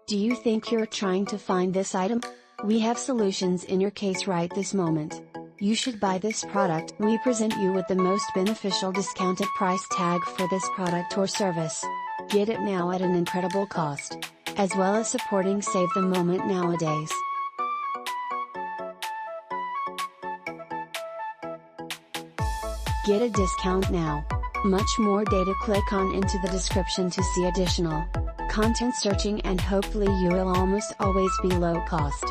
Do you think you're trying to find this item? We have solutions in your case right this moment. You should buy this product. We present you with the most beneficial discounted price tag for this product or service. Get it now at an incredible cost. As well as supporting Save the Moment nowadays. Get a discount now. Much more data. Click on into the description to see additional content searching, and hopefully you will almost always be low cost.